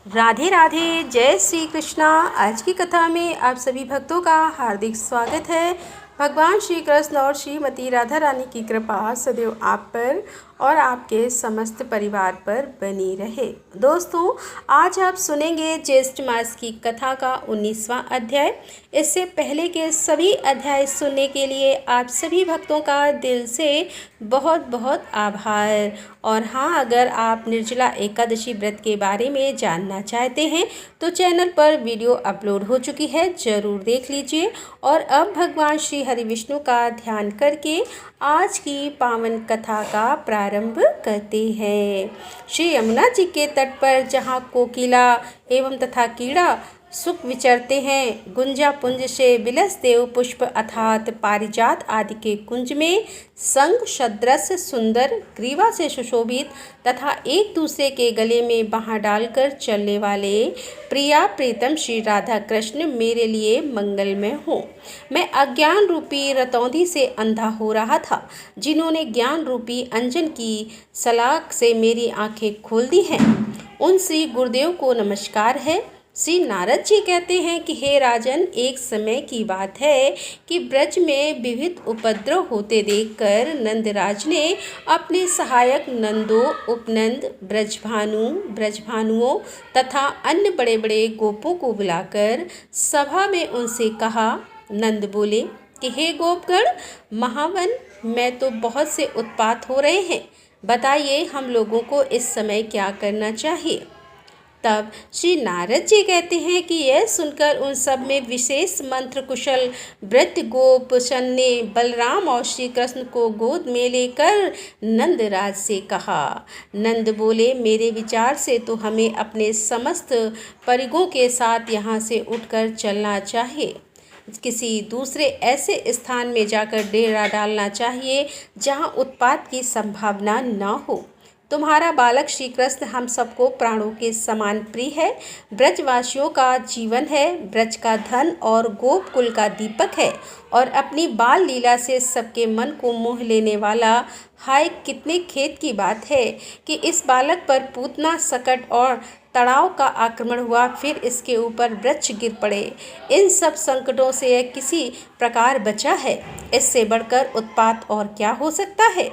राधे राधे, जय श्री कृष्णा। आज की कथा में आप सभी भक्तों का हार्दिक स्वागत है। भगवान श्री कृष्ण और श्रीमती राधा रानी की कृपा सदैव आप पर और आपके समस्त परिवार पर बनी रहे। दोस्तों, आज आप सुनेंगे ज्येष्ठ मास की कथा का 19वां अध्याय। इससे पहले के सभी अध्याय सुनने के लिए आप सभी भक्तों का दिल से बहुत बहुत आभार। और हाँ, अगर आप निर्जला एकादशी व्रत के बारे में जानना चाहते हैं तो चैनल पर वीडियो अपलोड हो चुकी है, ज़रूर देख लीजिए। और अब भगवान श्री हरि विष्णु का ध्यान करके आज की पावन कथा का प्रारंभ करते हैं। श्री यमुना जी के तट पर जहाँ कोकिला एवं तथा कीड़ा सुख विचरते हैं, गुंजा पुंज से बिलस देव पुष्प अर्थात पारिजात आदि के कुंज में संग सदृश सुंदर ग्रीवा से सुशोभित तथा एक दूसरे के गले में बाँह डालकर चलने वाले प्रिया प्रीतम श्री राधा कृष्ण मेरे लिए मंगलमय हो। मैं अज्ञान रूपी रतौंधी से अंधा हो रहा था, जिन्होंने ज्ञान रूपी अंजन की सलाख से मेरी आंखें खोल दी हैं, उन श्री गुरुदेव को नमस्कार है। श्री नारद जी कहते हैं कि हे राजन, एक समय की बात है कि ब्रज में विविध उपद्रव होते देखकर नंदराज ने अपने सहायक नंदों, उपनंद, ब्रजभानुओं तथा अन्य बड़े बड़े गोपों को बुलाकर सभा में उनसे कहा। नंद बोले कि हे गोपगण महावन, मैं तो बहुत से उत्पात हो रहे हैं, बताइए हम लोगों को इस समय क्या करना चाहिए। तब श्री नारद जी कहते हैं कि यह सुनकर उन सब में विशेष मंत्र कुशल वृद्ध गोपशन ने बलराम और श्री कृष्ण को गोद में लेकर नंदराज से कहा। नंद बोले, मेरे विचार से तो हमें अपने समस्त परिगों के साथ यहाँ से उठकर चलना चाहिए, किसी दूसरे ऐसे स्थान में जाकर डेरा डालना चाहिए जहाँ उत्पात की संभावना न हो। तुम्हारा बालक श्री कृष्ण हम सबको प्राणों के समान प्रिय है, ब्रजवासियों का जीवन है, ब्रज का धन और गोपकुल का दीपक है और अपनी बाल लीला से सबके मन को मोह लेने वाला। हाय, कितने खेद की बात है कि इस बालक पर पूतना, सकट और तड़ाव का आक्रमण हुआ, फिर इसके ऊपर वृक्ष गिर पड़े। इन सब संकटों से यह किसी प्रकार बचा है, इससे बढ़कर उत्पात और क्या हो सकता है।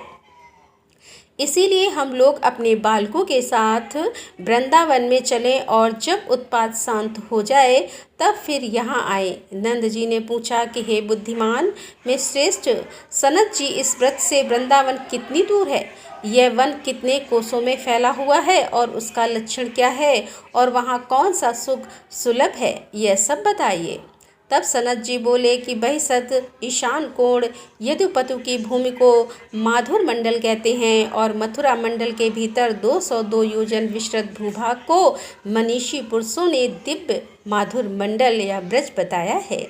इसीलिए हम लोग अपने बालकों के साथ वृंदावन में चलें और जब उत्पात शांत हो जाए तब फिर यहाँ आए। नंद जी ने पूछा कि हे बुद्धिमान में श्रेष्ठ सनत जी, इस व्रत से वृंदावन कितनी दूर है, यह वन कितने कोसों में फैला हुआ है और उसका लक्षण क्या है और वहाँ कौन सा सुख सुलभ है, यह सब बताइए। तब सनत जी बोले कि बहिसत ईशान कोण यदुपतु की भूमि को माधुर मंडल कहते हैं और मथुरा मंडल के भीतर 202 योजन विस्तृत भूभाग को मनीषी पुरुषों ने दिव्य माधुर मंडल या ब्रज बताया है।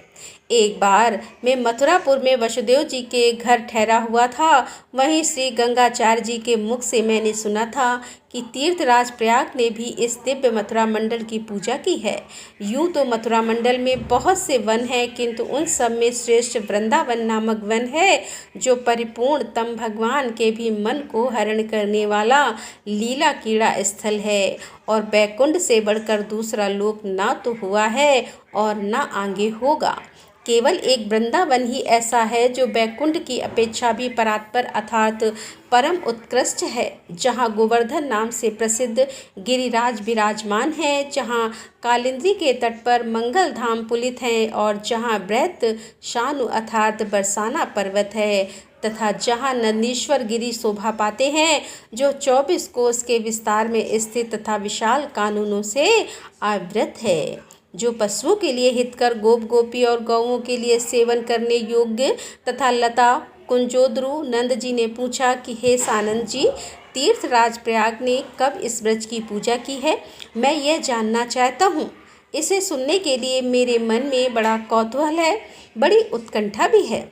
एक बार मैं मथुरापुर में वसुदेव जी के घर ठहरा हुआ था। वहीं श्री गंगाचार्य जी के मुख से मैंने सुना था कि तीर्थराज प्रयाग ने भी इस दिव्य मथुरा मंडल की पूजा की है। यूं तो मथुरा मंडल में बहुत से वन हैं, किंतु उन सब में श्रेष्ठ वृंदावन नामक वन है, जो परिपूर्ण तम भगवान के भी मन को हरण करने वाला लीला क्रीड़ा स्थल है और बैकुंठ से बढ़कर दूसरा लोक ना तो हुआ है और ना आगे होगा। केवल एक वृंदावन ही ऐसा है जो बैकुंठ की अपेक्षा भी परात्पर अर्थात परम उत्कृष्ट है, जहाँ गोवर्धन नाम से प्रसिद्ध गिरिराज विराजमान है, जहाँ कालिंदी के तट पर मंगल धाम पुलित हैं और जहाँ ब्रैत शानु अर्थात बरसाना पर्वत है तथा जहाँ नंदीश्वर गिरी शोभा पाते हैं, जो 24 कोस के विस्तार में स्थित तथा विशाल कानूनों से आवृत है, जो पशुओं के लिए हितकर, गोप गोपी और गौओं के लिए सेवन करने योग्य तथा लता कुंजोद्रु। नंद जी ने पूछा कि हे सानंद जी, तीर्थराज प्रयाग ने कब इस व्रज की पूजा की है, मैं यह जानना चाहता हूँ। इसे सुनने के लिए मेरे मन में बड़ा कौतूहल है, बड़ी उत्कंठा भी है।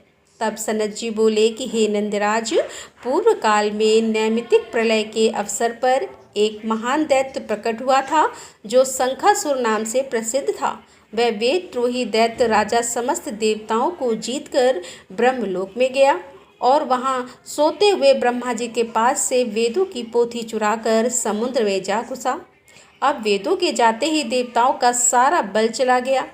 तब सनत जी बोले कि हे नंदराज, पूर्व काल में नैमितिक प्रलय के अवसर पर एक महान दैत्य प्रकट हुआ था, जो शंखासुर नाम से प्रसिद्ध था। वह वेदद्रोही दैत्य राजा समस्त देवताओं को जीतकर ब्रह्मलोक में गया और वहाँ सोते हुए ब्रह्मा जी के पास से वेदों की पोथी चुराकर समुद्र में जा घुसा। अब वेदों के जाते ही देवताओं का सारा बल चला गया।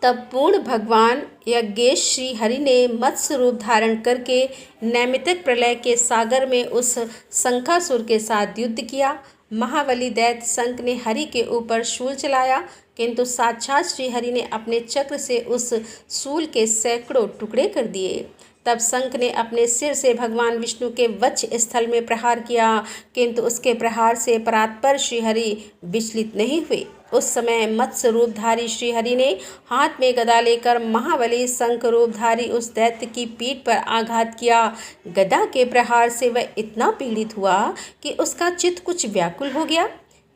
तब पूर्ण भगवान यज्ञेश श्री हरि ने मत्स्य रूप धारण करके नैमित्तिक प्रलय के सागर में उस शंखासुर के साथ युद्ध किया। महाबली दैत्य शंख ने हरि के ऊपर शूल चलाया, किंतु साक्षात श्री हरि ने अपने चक्र से उस शूल के सैकड़ों टुकड़े कर दिए। तब शंख ने अपने सिर से भगवान विष्णु के वक्ष स्थल में प्रहार किया, किंतु उसके प्रहार से परात्पर श्रीहरि विचलित नहीं हुए। उस समय मत्स्य रूपधारी श्रीहरि ने हाथ में गदा लेकर महाबली शंख रूपधारी उस दैत्य की पीठ पर आघात किया। गदा के प्रहार से वह इतना पीड़ित हुआ कि उसका चित्त कुछ व्याकुल हो गया,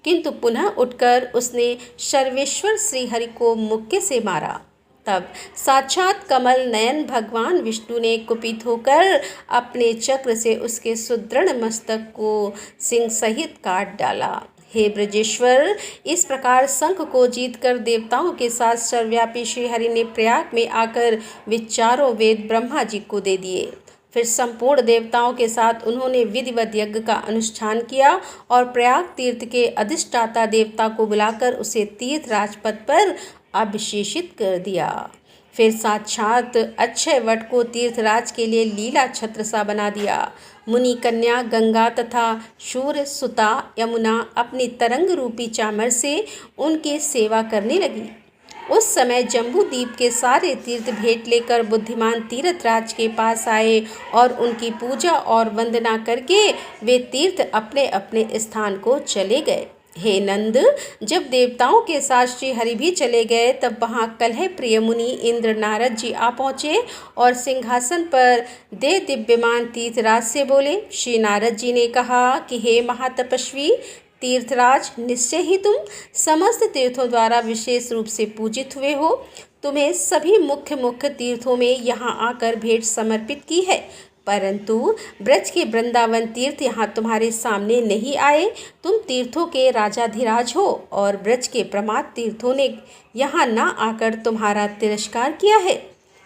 किंतु पुनः उठकर उसने सर्वेश्वर श्रीहरि को मुक्के से मारा। तब साक्षात कमल नयन भगवान विष्णु ने कुपित होकर अपने चक्र से उसके सुदृढ़ मस्तक को सिंह सहित काट डाला। हे ब्रजेश्वर, इस प्रकार शंख को जीतकर देवताओं के साथ सर्वव्यापी श्रीहरि ने प्रयाग में आकर विचारों वेद ब्रह्मा जी को दे दिए। फिर संपूर्ण देवताओं के साथ उन्होंने विधिवत यज्ञ का अनुष्ठान किया और प्रयाग तीर्थ के अधिष्ठाता देवता को बुलाकर उसे तीर्थ राजपथ पर अभिषेचित कर दिया। फिर साक्षात अक्षय वट को तीर्थराज के लिए लीला छत्र सा बना दिया। मुनि कन्या गंगा तथा शूर सुता यमुना अपनी तरंग रूपी चामर से उनकी सेवा करने लगी। उस समय जम्बू द्वीप के सारे तीर्थ भेंट लेकर बुद्धिमान तीर्थराज के पास आए और उनकी पूजा और वंदना करके वे तीर्थ अपने अपने स्थान को चले गए। हे नंद, जब देवताओं के साथ श्री हरि भी चले गए तब वहाँ कलह प्रिय मुनि इंद्र नारद जी आ पहुँचे और सिंहासन पर दे दिव्यमान तीर्थराज से बोले। श्री नारद जी ने कहा कि हे महातपस्वी तीर्थराज, निश्चय ही तुम समस्त तीर्थों द्वारा विशेष रूप से पूजित हुए हो। तुम्हें सभी मुख्य मुख्य तीर्थों में यहाँ आकर भेंट समर्पित की है, परंतु ब्रज के वृंदावन तीर्थ यहाँ तुम्हारे सामने नहीं आए। तुम तीर्थों के राजाधिराज हो और ब्रज के प्रमाद तीर्थों ने यहाँ न आकर तुम्हारा तिरस्कार किया है।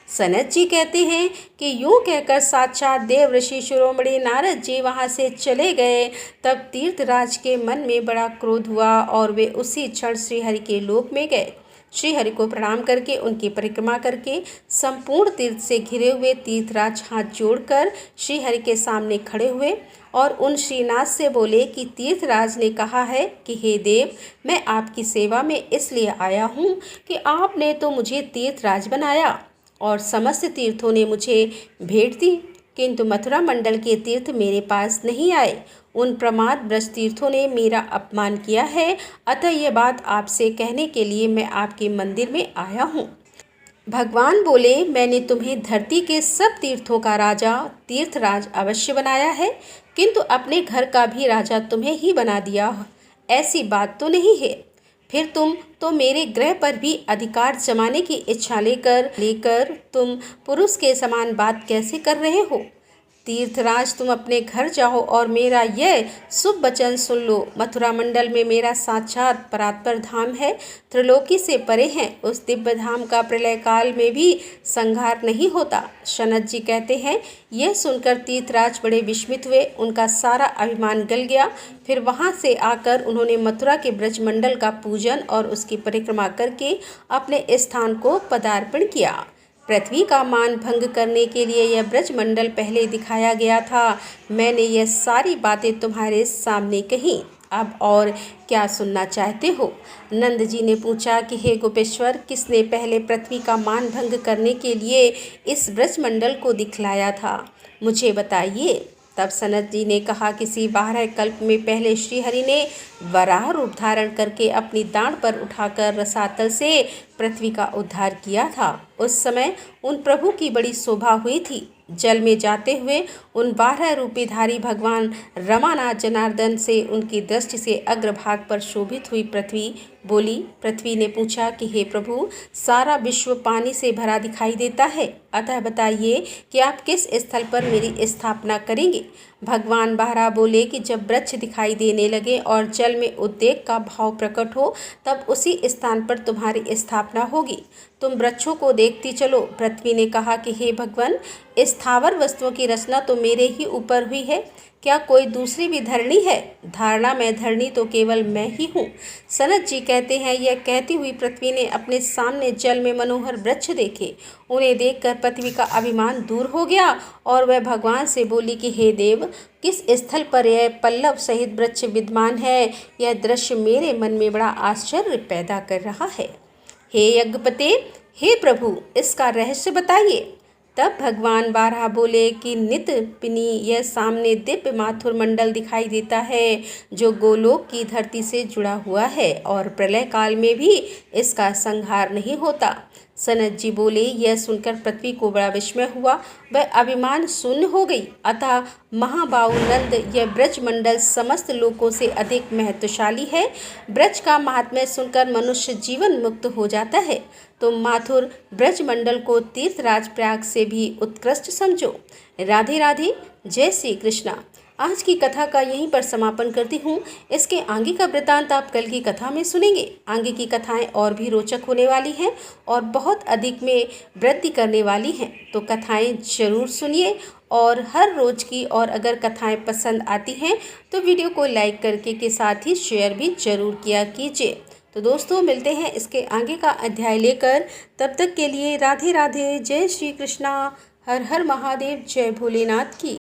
सनत जी कहते हैं कि यूँ कहकर साक्षात देव ऋषि शिरोमणि नारद जी वहाँ से चले गए। तब तीर्थराज के मन में बड़ा क्रोध हुआ और वे उसी क्षण श्रीहरि के लोक में गए। श्रीहरि को प्रणाम करके उनकी परिक्रमा करके संपूर्ण तीर्थ से घिरे हुए तीर्थराज हाथ जोड़कर श्रीहरि के सामने खड़े हुए और उन श्रीनाथ से बोले कि तीर्थराज ने कहा है कि हे देव, मैं आपकी सेवा में इसलिए आया हूँ कि आपने तो मुझे तीर्थराज बनाया और समस्त तीर्थों ने मुझे भेंट दी, किंतु मथुरा मंडल के तीर्थ मेरे पास नहीं आए। उन प्रमाद ब्रज तीर्थों ने मेरा अपमान किया है, अतः यह बात आपसे कहने के लिए मैं आपके मंदिर में आया हूँ। भगवान बोले, मैंने तुम्हें धरती के सब तीर्थों का राजा तीर्थराज अवश्य बनाया है, किंतु अपने घर का भी राजा तुम्हें ही बना दिया, ऐसी बात तो नहीं है। फिर तुम तो मेरे ग्रह पर भी अधिकार जमाने की इच्छा लेकर तुम पुरुष के समान बात कैसे कर रहे हो? तीर्थराज, तुम अपने घर जाओ और मेरा यह शुभ वचन सुन लो। मथुरा मंडल में मेरा साक्षात परात्पर धाम है, त्रिलोकी से परे हैं। उस दिव्य धाम का प्रलय काल में भी संहार नहीं होता। सनत जी कहते हैं, यह सुनकर तीर्थराज बड़े विस्मित हुए, उनका सारा अभिमान गल गया। फिर वहाँ से आकर उन्होंने मथुरा के ब्रजमंडल का पूजन और उसकी परिक्रमा करके अपने स्थान को पदार्पण किया। पृथ्वी का मान भंग करने के लिए यह ब्रजमंडल पहले दिखाया गया था। मैंने यह सारी बातें तुम्हारे सामने कही, अब और क्या सुनना चाहते हो? नंद जी ने पूछा कि हे गोपेश्वर, किसने पहले पृथ्वी का मान भंग करने के लिए इस ब्रजमंडल को दिखलाया था, मुझे बताइए। तब सनत जी ने कहा, किसी 12 कल्प में पहले श्रीहरि ने वराह रूप धारण करके अपनी दाढ़ पर उठाकर रसातल से पृथ्वी का उद्धार किया था। उस समय उन प्रभु की बड़ी शोभा हुई थी। जल में जाते हुए उन 12 रूपीधारी भगवान रमानाथ जनार्दन से उनकी दृष्टि से अग्रभाग पर शोभित हुई पृथ्वी बोली। पृथ्वी ने पूछा कि हे प्रभु, सारा विश्व पानी से भरा दिखाई देता है, अतः बताइए कि आप किस स्थल पर मेरी स्थापना करेंगे? भगवान बारह बोले कि जब वृक्ष दिखाई देने लगे और जल में उद्वेग का भाव प्रकट हो, तब उसी स्थान पर तुम्हारी स्थापना होगी। तुम वृक्षों को देखती चलो। पृथ्वी ने कहा कि हे भगवान, स्थावर वस्तुओं की रचना तो मेरे ही ऊपर हुई है, क्या कोई दूसरी भी धरणी है? धारणा में धरणी तो केवल मैं ही हूँ। सनत जी कहते हैं, यह कहती हुई पृथ्वी ने अपने सामने जल में मनोहर वृक्ष देखे। उन्हें देखकर पृथ्वी का अभिमान दूर हो गया और वह भगवान से बोली कि हे देव, किस स्थल पर यह पल्लव सहित वृक्ष विद्यमान है? यह दृश्य मेरे मन में बड़ा आश्चर्य पैदा कर रहा है। हे यज्ञपते, हे प्रभु, इसका रहस्य बताइए। तब भगवान बारहा बोले कि नित पिनी, यह सामने दिव्य माथुर मंडल दिखाई देता है जो गोलोक की धरती से जुड़ा हुआ है और प्रलय काल में भी इसका संहार नहीं होता। सनत जी बोले, यह सुनकर पृथ्वी को बड़ा विस्मय हुआ, वह अभिमान शून्य हो गई। अतः महाबाहु नंद, यह ब्रज मंडल समस्त लोकों से अधिक महत्वशाली है। ब्रज का महात्म्य सुनकर मनुष्य जीवन मुक्त हो जाता है। तो माथुर ब्रज मंडल को तीर्थराज प्रयाग से भी उत्कृष्ट समझो। राधे राधे, जय श्री कृष्णा। आज की कथा का यहीं पर समापन करती हूँ। इसके आगे का वृतांत आप कल की कथा में सुनेंगे। आगे की कथाएं और भी रोचक होने वाली हैं और बहुत अधिक में वृद्धि करने वाली हैं। तो कथाएं जरूर सुनिए और हर रोज की, और अगर कथाएं पसंद आती हैं तो वीडियो को लाइक करके के साथ ही शेयर भी जरूर किया कीजिए। तो दोस्तों, मिलते हैं इसके आगे का अध्याय लेकर। तब तक के लिए राधे राधे, जय श्री कृष्णा, हर हर महादेव, जय भोलेनाथ की।